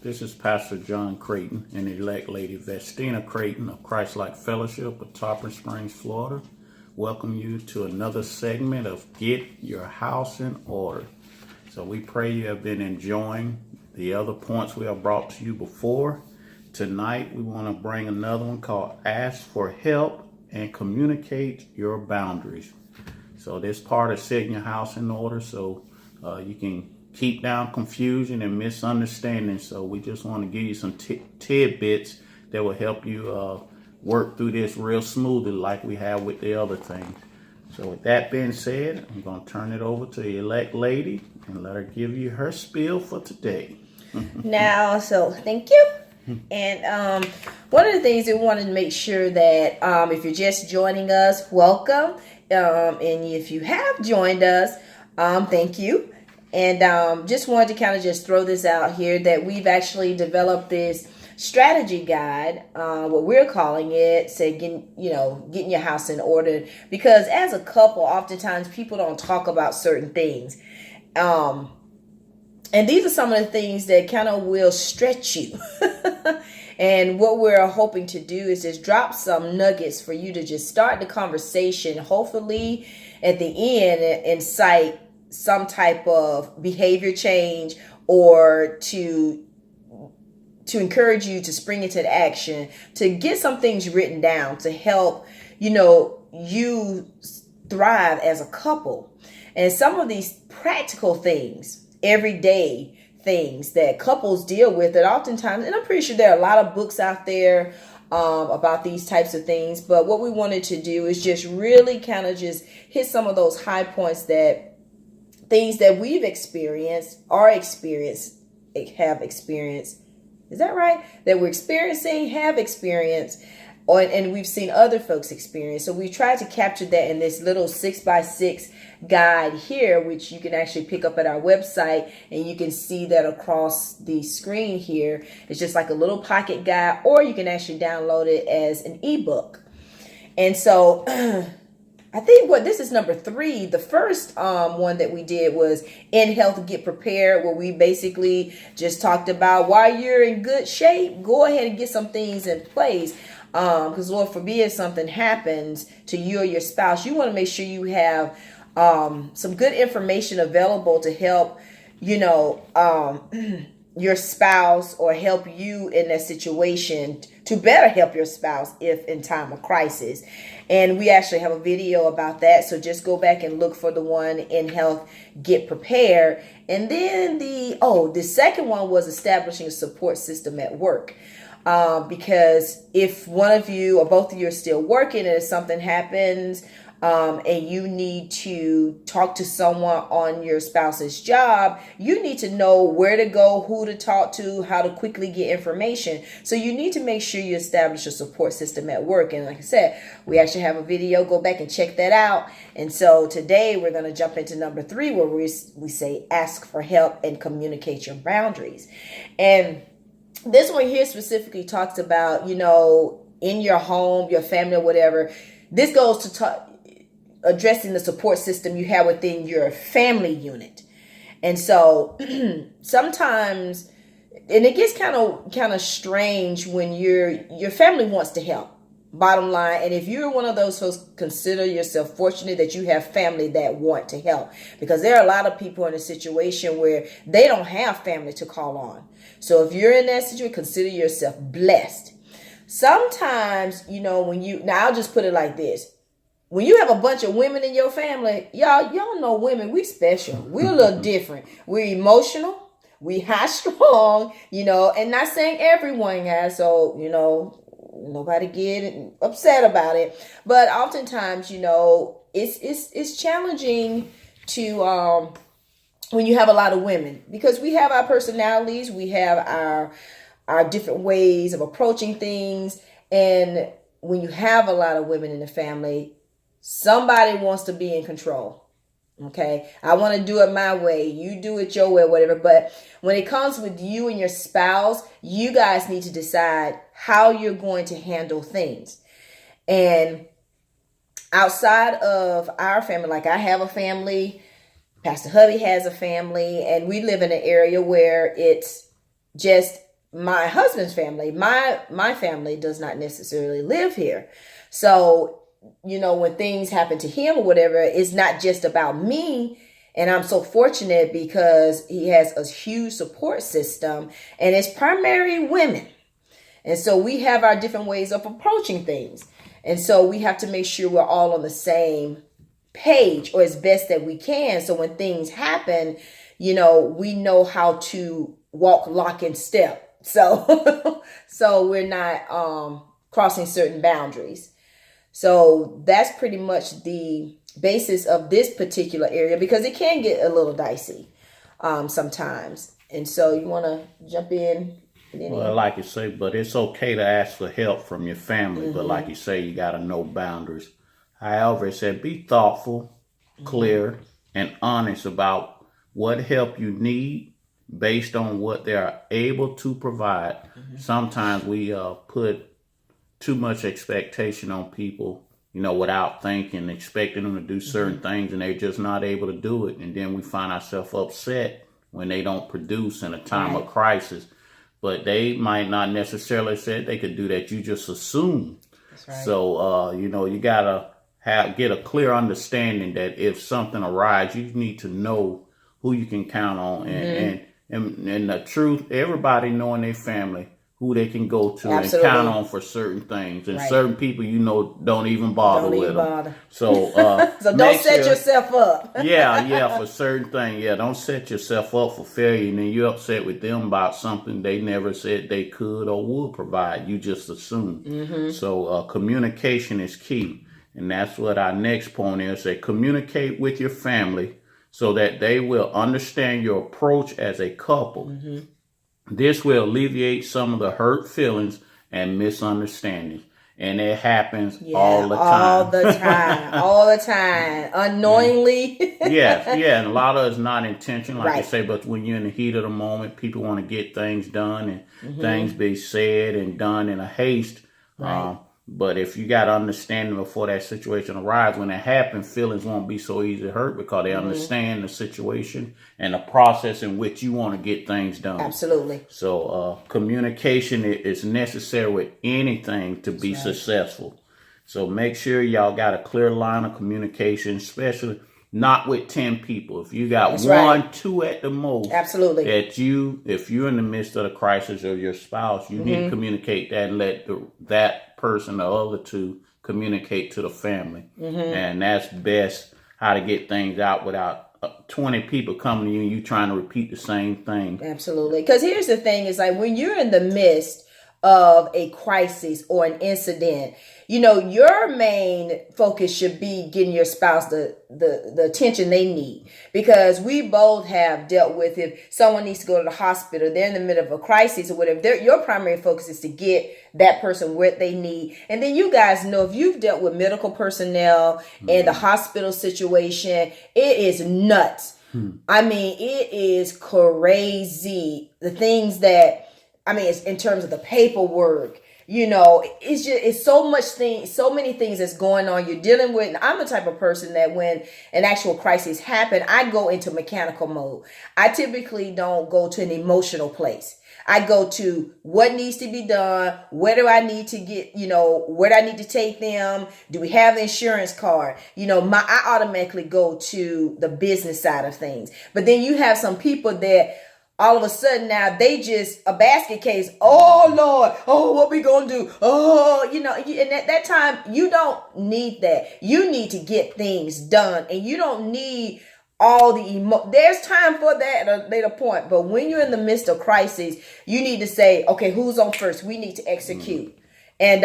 This is Pastor John Creighton and elect Lady Vestina Creighton of Christ-like Fellowship of Tarpon Springs, Florida. Welcome you to another segment of Get Your House in Order. So we pray you have been enjoying the other points we have brought to you before. Tonight we want to bring another one called Ask for Help and Communicate Your Boundaries. So this part is setting your house in order so you can keep down confusion and misunderstanding. So we just want to give you some tidbits that will help you work through this real smoothly like we have with the other things. So with that being said, I'm going to turn it over to the elect lady and let her give you her spiel for today. Thank you. And one of the things that we wanted to make sure that if you're just joining us, welcome. And if you have joined us, thank you. And just wanted to kind of just throw this out here that we've actually developed this strategy guide, what we're calling it, getting your house in order. Because as a couple, oftentimes people don't talk about certain things. And these are some of the things that kind of will stretch you. And what we're hoping to do is just drop some nuggets for you to just start the conversation. Hopefully at the end, incite some type of behavior change or to encourage you to spring into action, to get some things written down to help, you thrive as a couple. And some of these practical things, everyday things that couples deal with that oftentimes, and I'm pretty sure there are a lot of books out there about these types of things. But what we wanted to do is just really kind of just hit some of those high points, that things that we've experienced, have experienced. Is that right? That we're experiencing, have experienced, and we've seen other folks experience. So we tried to capture that in this little 6x6 guide here, which you can actually pick up at our website, and you can see that across the screen here. It's just like a little pocket guide, or you can actually download it as an ebook. And so I think this is number 3. The first one that we did was In Health, Get Prepared, where we basically just talked about while you're in good shape, go ahead and get some things in place. Because Lord forbid something happens to you or your spouse, you want to make sure you have some good information available to help, your spouse, or help you in that situation to better help your spouse if in time of crisis. And we actually have a video about that. So just go back and look for the one In Health, Get Prepared. And then the second one was establishing a support system at work. Because if one of you or both of you are still working and if something happens, and you need to talk to someone on your spouse's job, you need to know where to go, who to talk to, how to quickly get information. So you need to make sure you establish a support system at work. And like I said, we actually have a video. Go back and check that out. And so today we're going to jump into number 3, where we say ask for help and communicate your boundaries. And this one here specifically talks about, in your home, your family, or whatever. This goes to addressing the support system you have within your family unit. And so sometimes, and it gets kind of strange when your family wants to help, bottom line. And if you're one of those folks, consider yourself fortunate that you have family that want to help, because there are a lot of people in a situation where they don't have family to call on. So if you're in that situation, consider yourself blessed. Sometimes, I'll just put it like this. When you have a bunch of women in your family, y'all know women, we special. We're a little different. We're emotional. We high strong, and not saying everyone has. So, nobody get upset about it. But oftentimes, it's challenging to, when you have a lot of women, because we have our personalities, we have our different ways of approaching things. And when you have a lot of women in the family, somebody wants to be in control. Okay. I want to do it my way. You do it your way, whatever. But when it comes with you and your spouse, you guys need to decide how you're going to handle things. And outside of our family, like I have a family, Pastor Hubby has a family, and we live in an area where it's just my husband's family, my family does not necessarily live here. So, when things happen to him or whatever, it's not just about me. And I'm so fortunate because he has a huge support system, and it's primarily women. And so we have our different ways of approaching things. And so we have to make sure we're all on the same page, or as best that we can. So when things happen, we know how to walk lock and step. So we're not crossing certain boundaries. So that's pretty much the basis of this particular area, because it can get a little dicey sometimes. And so you want to jump in? Well, like you say, but it's okay to ask for help from your family. But like you say, you got to know boundaries. However, it said be thoughtful, clear, and honest about what help you need based on what they are able to provide. Sometimes we put too much expectation on people, without thinking, expecting them to do certain things, and they're just not able to do it. And then we find ourselves upset when they don't produce in a time of crisis. But they might not necessarily say they could do that. You just assume. That's right. So, you got to get a clear understanding that if something arises, you need to know who you can count on. And the truth, everybody knowing their family, who they can go to and count on for certain things. And certain people, don't even bother with them. So, so don't set yourself up. yeah, for certain things. Yeah, don't set yourself up for failure. And then you're upset with them about something they never said they could or would provide. You just assume. So communication is key. And that's what our next point is. Say, communicate with your family so that they will understand your approach as a couple. This will alleviate some of the hurt feelings and misunderstandings. And it happens all the time. All the time. Unknowingly. Yeah. And a lot of it's not intentional, like I say, but when you're in the heat of the moment, people want to get things done and things be said and done in a haste. But if you got understanding before that situation arrives, when it happens, feelings won't be so easy to hurt because they understand the situation and the process in which you want to get things done. Absolutely. So communication is necessary with anything to be successful. So make sure y'all got a clear line of communication, especially not with 10 people. If you got one, two at the most. Absolutely. If you're in the midst of the crisis of your spouse, you need to communicate that and let that person, the other two, communicate to the family. And that's best how to get things out without 20 people coming to you and you trying to repeat the same thing. Absolutely. Because here's the thing, is like when you're in the midst of a crisis or an incident, your main focus should be getting your spouse the attention they need, because we both have dealt with, if someone needs to go to the hospital, they're in the middle of a crisis or whatever, your primary focus is to get that person what they need. And then you guys know, if you've dealt with medical personnel in the hospital situation, it is nuts. I mean, it is crazy. The things that, it's in terms of the paperwork, it's so many things that's going on. You're dealing with, and I'm the type of person that when an actual crisis happens, I go into mechanical mode. I typically don't go to an emotional place. I go to what needs to be done. Where do I need to get, where do I need to take them? Do we have the insurance card? I automatically go to the business side of things. But then you have some people that all of a sudden now they just a basket case. Oh Lord, what we gonna do? And at that time you don't need that. You need to get things done, and you don't need all the there's time for that at a later point. But when you're in the midst of crisis, you need to say, okay, who's on first? We need to execute. And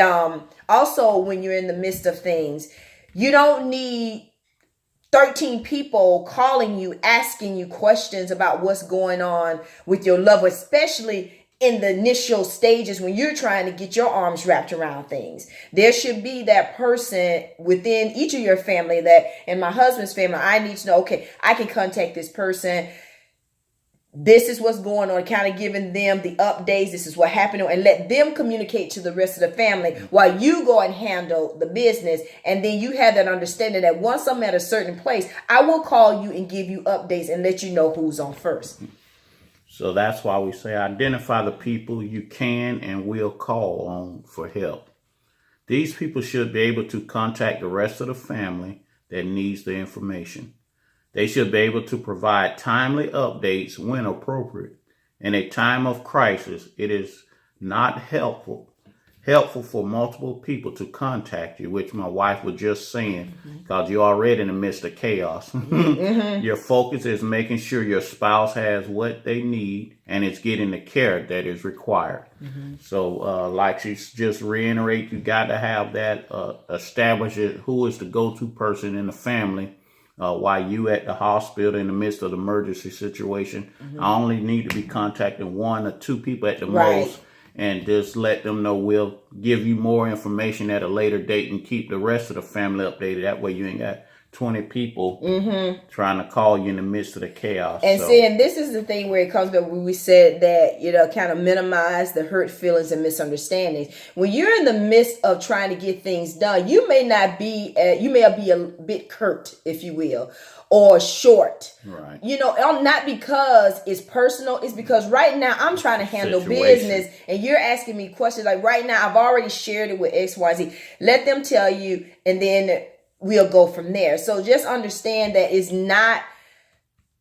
also when you're in the midst of things, you don't need 13 people calling you, asking you questions about what's going on with your loved one, especially in the initial stages when you're trying to get your arms wrapped around things. There should be that person within each of your family that, in my husband's family, I need to know, okay, I can contact this person. This is what's going on, kind of giving them the updates. This is what happened, and let them communicate to the rest of the family while you go and handle the business. And then you have that understanding that once I'm at a certain place, I will call you and give you updates and let you know who's on first. So that's why we say identify the people you can and will call on for help. These people should be able to contact the rest of the family that needs the information. They should be able to provide timely updates when appropriate. In a time of crisis, it is not helpful for multiple people to contact you, which my wife was just saying, because you're already in the midst of chaos. Your focus is making sure your spouse has what they need and is getting the care that is required. So like she just reiterate, you got to have that establish it, who is the go-to person in the family while you at the hospital in the midst of the emergency situation. I only need to be contacting 1 or 2 people at the most, and just let them know we'll give you more information at a later date and keep the rest of the family updated. That way you ain't got 20 people trying to call you in the midst of the chaos. And seeing this is the thing where it comes back when we said that, kind of minimize the hurt feelings and misunderstandings. When you're in the midst of trying to get things done, you may be a bit curt, if you will, or short. Right. Not because it's personal. It's because right now I'm trying to handle business and you're asking me questions. Like right now, I've already shared it with XYZ. Let them tell you, and then we'll go from there. So just understand that it's not,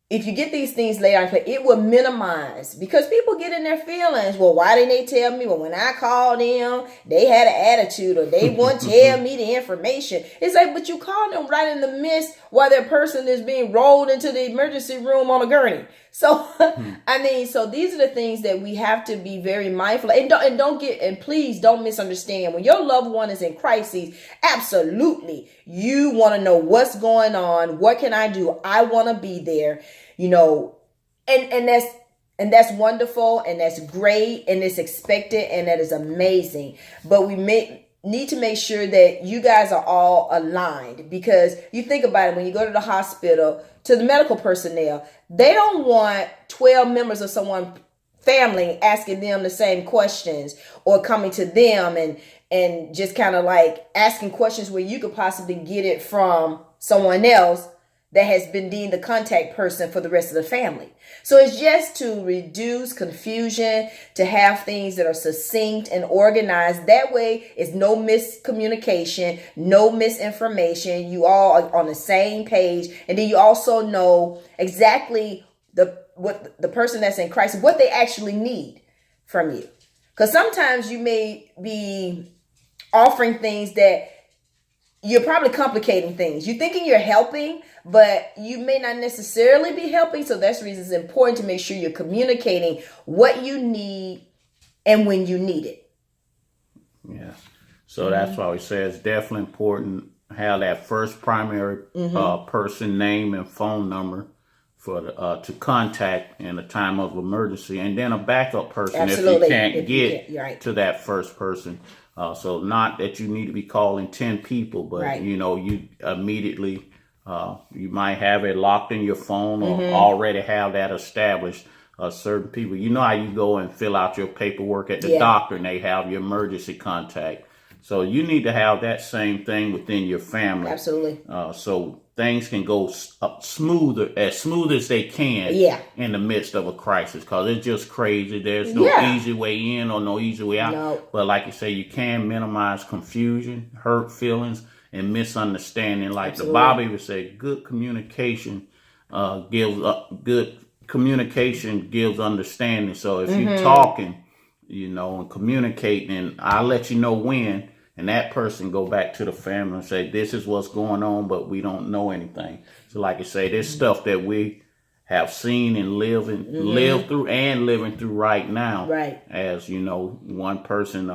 if you get these things laid out, it will minimize, because people get in their feelings. Well, why didn't they tell me? Well, when I called them, they had an attitude, or they wouldn't tell me the information. It's like, but you called them right in the midst while that person is being rolled into the emergency room on a gurney. So, so these are the things that we have to be very mindful of. And please don't misunderstand. When your loved one is in crisis, absolutely, you want to know what's going on. What can I do? I want to be there, and that's wonderful, and that's great, and it's expected, and that is amazing. But we need to make sure that you guys are all aligned, because you think about it, when you go to the hospital, to the medical personnel, they don't want 12 members of someone's family asking them the same questions, or coming to them and just kind of like asking questions where you could possibly get it from someone else that has been deemed the contact person for the rest of the family. So it's just to reduce confusion, to have things that are succinct and organized. That way it's no miscommunication, no misinformation. You all are on the same page. And then you also know exactly what the person that's in crisis, what they actually need from you. Because sometimes you may be offering things that you're probably complicating things. You're thinking you're helping, but you may not necessarily be helping. So that's the reason it's important to make sure you're communicating what you need and when you need it. Yes. So that's why we say it's definitely important to have that first primary person name and phone number for to contact in a time of emergency, and then a backup person if you can't get to that first person. So not that you need to be calling 10 people, but you immediately, you might have it locked in your phone, or already have that established. Certain people, how you go and fill out your paperwork at the doctor, and they have your emergency contact. So you need to have that same thing within your family. Absolutely. So things can go smooth as they can in the midst of a crisis, because it's just crazy. There's no easy way in or no easy way out. No. But like you say, you can minimize confusion, hurt feelings, and misunderstanding. Like the Bible would say, good communication gives understanding. So if you're talking, and communicating, and I'll let you know when, and that person go back to the family and say, this is what's going on, but we don't know anything. So like I say, there's stuff that we have seen and lived through and living through right now. Right. As one person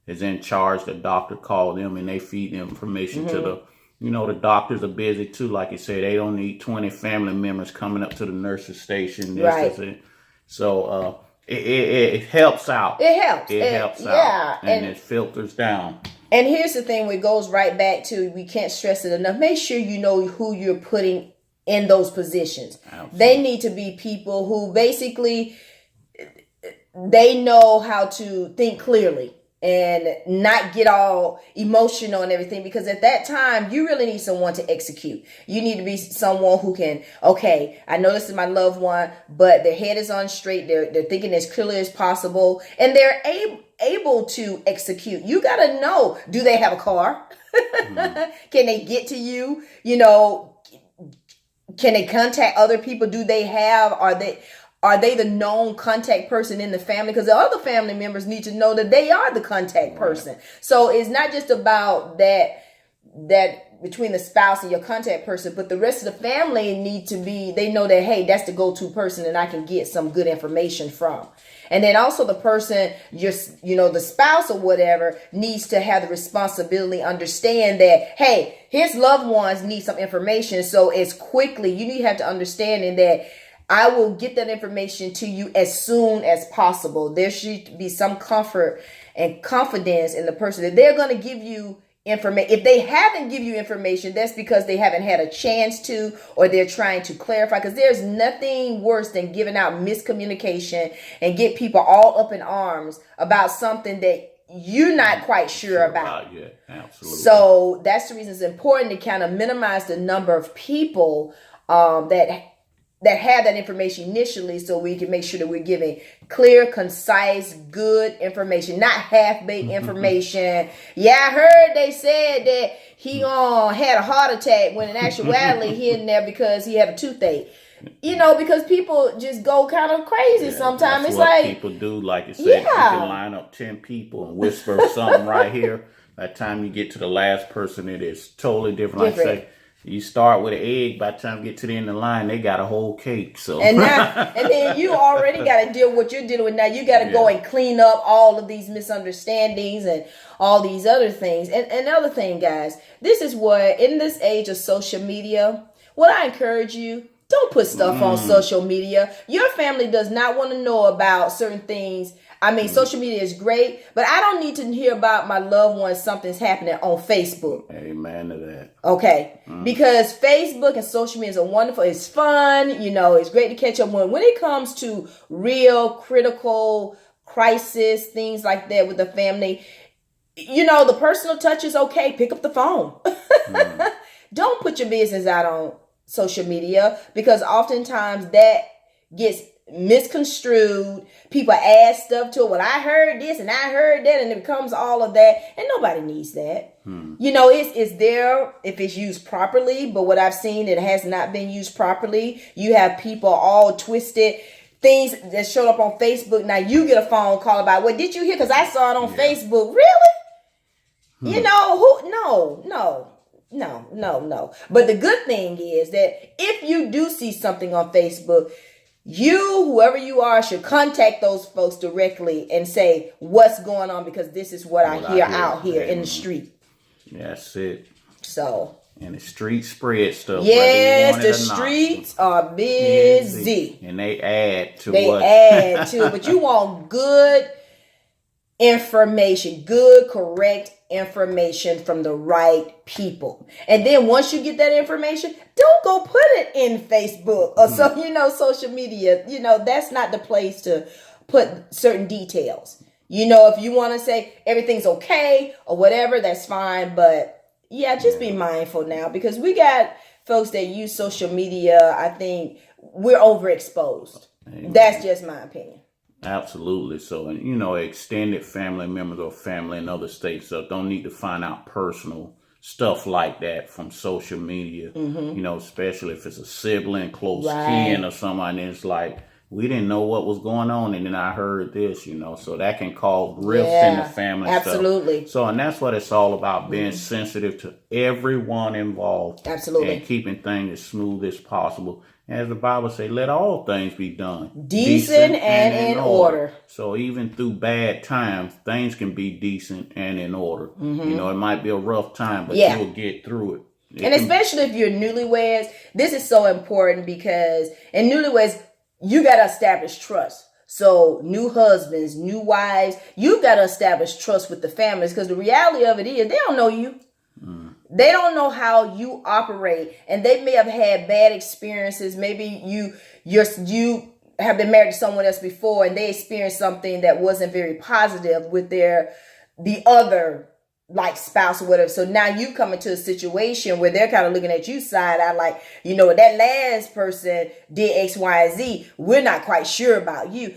is in charge, the doctor called them and they feed the information to the doctors are busy too. Like you say, they don't need 20 family members coming up to the nurse's station. So it helps out. It helps. It helps out. And it filters down. And here's the thing, it goes right back to, we can't stress it enough. Make sure you know who you're putting in those positions. Absolutely. They need to be people who basically, they know how to think clearly. and not get all emotional and everything, because at that time you really need someone to execute. You need to be someone who can, okay, I know this is my loved one, but their head is on straight. They're thinking as clearly as possible, and they're able to execute. You got to know, do they have a car? Can they get to you? You know, can they contact other people? Do they have, are they the known contact person in the family? Because the other family members need to know that they are the contact person. So it's not just about that between the spouse and your contact person, but the rest of the family need to be, they know that, hey, that's the go-to person and I can get some good information from. And then also the person, just, you know, the spouse or whatever needs to have the responsibility, understand that, hey, his loved ones need some information. So as quickly, you have to understand that I will get that information to you as soon as possible. There should be some comfort and confidence in the person that they're going to give you information. If they haven't give you information, that's because they haven't had a chance to, or they're trying to clarify, because there's nothing worse than giving out miscommunication and get people all up in arms about something that you're not quite sure about. Yeah, absolutely. So that's the reason it's important to kind of minimize the number of people that have that information initially, so we can make sure that we're giving clear, concise, good information, not half-baked information. Yeah, I heard they said that he had a heart attack, when in actuality he in there because he had a toothache. You know, because people just go kind of crazy sometimes. It's what like people do, like you said, you can line up 10 people and whisper something right here. By the time you get to the last person, it is totally different. Like I say, you start with an egg, by the time you get to the end of the line, they got a whole cake. So and then you already got to deal with what you're dealing with now. You got to go and clean up all of these misunderstandings and all these other things. And another thing, guys, this is what, in this age of social media, what I encourage you, don't put stuff on social media. Your family does not want to know about certain things. I mean, social media is great, but I don't need to hear about my loved ones, something's happening on Facebook. Amen to that. Okay. Because Facebook and social media is wonderful. It's fun. You know, it's great to catch up when it comes to real critical crisis, things like that with the family. You know, the personal touch is okay. Pick up the phone. Don't put your business out on social media, because oftentimes that gets misconstrued. People add stuff to it. Well, I heard this and I heard that, and it becomes all of that, and nobody needs that. You know, it's there if it's used properly, but what I've seen, it has not been used properly. You have people all twisted things that showed up on Facebook. Now you get a phone call about, what did you hear? Because I saw it on Facebook. Really? You know, no. But the good thing is that if you do see something on Facebook, you, whoever you are, should contact those folks directly and say, what's going on? Because this is what I hear out here in the street. That's it. So. And the street spread stuff. Yes, the streets are busy. And they add to it. But you want good information, good, correct information from the right people. And then once you get that information, don't go put it in Facebook or social media. You know, that's not the place to put certain details. You know, if you want to say everything's okay or whatever, that's fine. But yeah, just be mindful now, because we got folks that use social media. I think we're overexposed. Amen. That's just my opinion. Absolutely. So, you know, extended family members or family in other states don't need to find out personal stuff like that from social media, you know, especially if it's a sibling, close kin or somebody. And it's like, we didn't know what was going on, and then I heard this, you know, so that can cause rifts in the family. Absolutely. So, and that's what it's all about, being sensitive to everyone involved. Absolutely. And keeping things as smooth as possible. As the Bible says, let all things be done decent and in order. So even through bad times, things can be decent and in order. You know, it might be a rough time, but you'll get through it. And especially if you're newlyweds, this is so important, because in newlyweds, you got to establish trust. So new husbands, new wives, you got to establish trust with the families, because the reality of it is they don't know you. They don't know how you operate, and they may have had bad experiences. Maybe you have been married to someone else before, and they experienced something that wasn't very positive with their the other like spouse or whatever. So now you come into a situation where they're kind of looking at you side eye like, that last person did X, Y, and Z. We're not quite sure about you.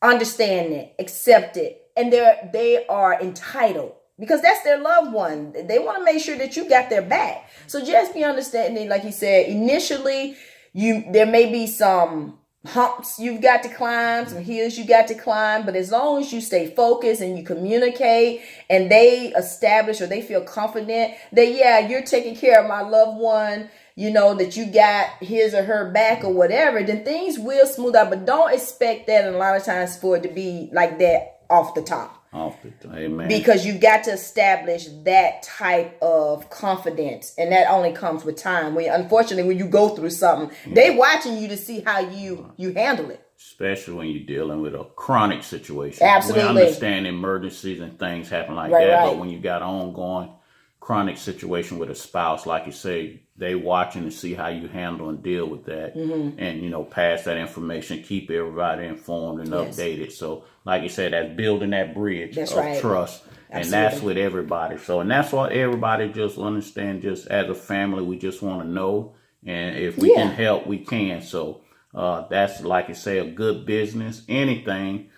Understand it, accept it. And they are entitled because that's their loved one. They want to make sure that you got their back. So just be understanding, like you said, initially there may be some humps you've got to climb, some hills you got to climb, but as long as you stay focused and you communicate and they establish or they feel confident that, yeah, you're taking care of my loved one, that you got his or her back or whatever, then things will smooth out. But don't expect that, and a lot of times, for it to be like that off the top. Amen. Because you've got to establish that type of confidence, and that only comes with time. Unfortunately, when you go through something, they watching you to see how you handle it. Especially when you're dealing with a chronic situation. Absolutely. We understand emergencies and things happen like that, right. But when you got an ongoing chronic situation with a spouse, like you say, they watching to see how you handle and deal with that, and pass that information, keep everybody informed and updated. So, like you said, that's building that bridge of trust, and that's with everybody. So, and that's what everybody just understand. Just as a family, we just want to know, and if we can help, we can. So, that's like you say, a good business. Anything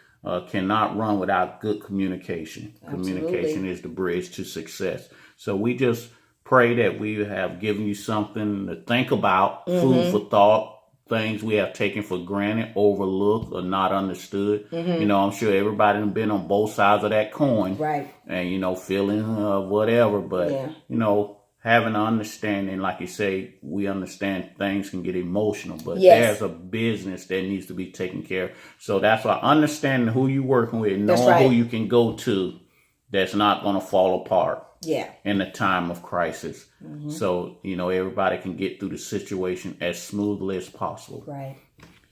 cannot run without good communication. Absolutely. Communication is the bridge to success. So we just pray that we have given you something to think about, food for thought, things we have taken for granted, overlooked, or not understood. I'm sure everybody has been on both sides of that coin. Right. And, feeling whatever. But, having an understanding, like you say, we understand things can get emotional. But there's a business that needs to be taken care of. So that's why understanding who you're working with, knowing who you can go to that's not going to fall apart. In the time of crisis. So, everybody can get through the situation as smoothly as possible. Right.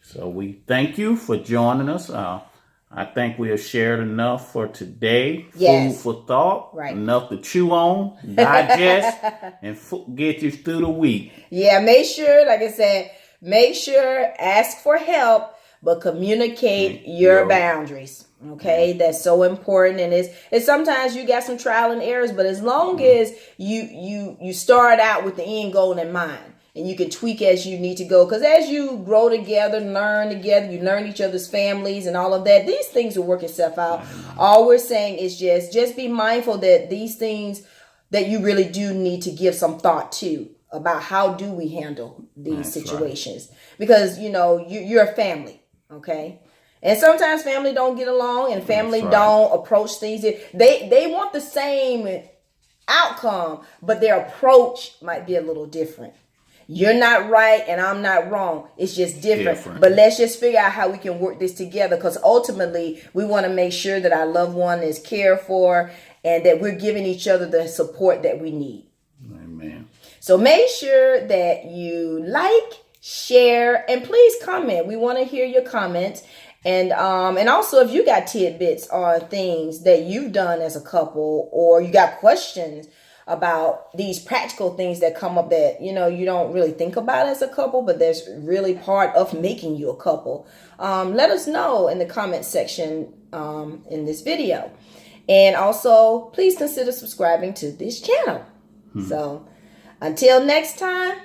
So we thank you for joining us. I think we have shared enough for today. Food for thought. Right. Enough to chew on, digest, and get you through the week. Yeah, make sure, like I said, ask for help, but communicate your boundaries. Okay, that's so important, and it's sometimes you got some trial and errors, but as long as you start out with the end goal in mind, and you can tweak as you need to go, because as you grow together, learn together, you learn each other's families and all of that, these things will work itself out. All we're saying is just be mindful that these things that you really do need to give some thought to about how do we handle these situations, because you're a family, okay. And sometimes family don't get along, and family don't approach things. They want the same outcome, but their approach might be a little different. You're not right and I'm not wrong. It's just different. But let's just figure out how we can work this together, because ultimately we want to make sure that our loved one is cared for and that we're giving each other the support that we need. Amen. So make sure that you like, share, and please comment. We want to hear your comments. And also, if you got tidbits on things that you've done as a couple, or you got questions about these practical things that come up that, you don't really think about as a couple, but that's really part of making you a couple, let us know in the comment section in this video. And also, please consider subscribing to this channel. So until next time,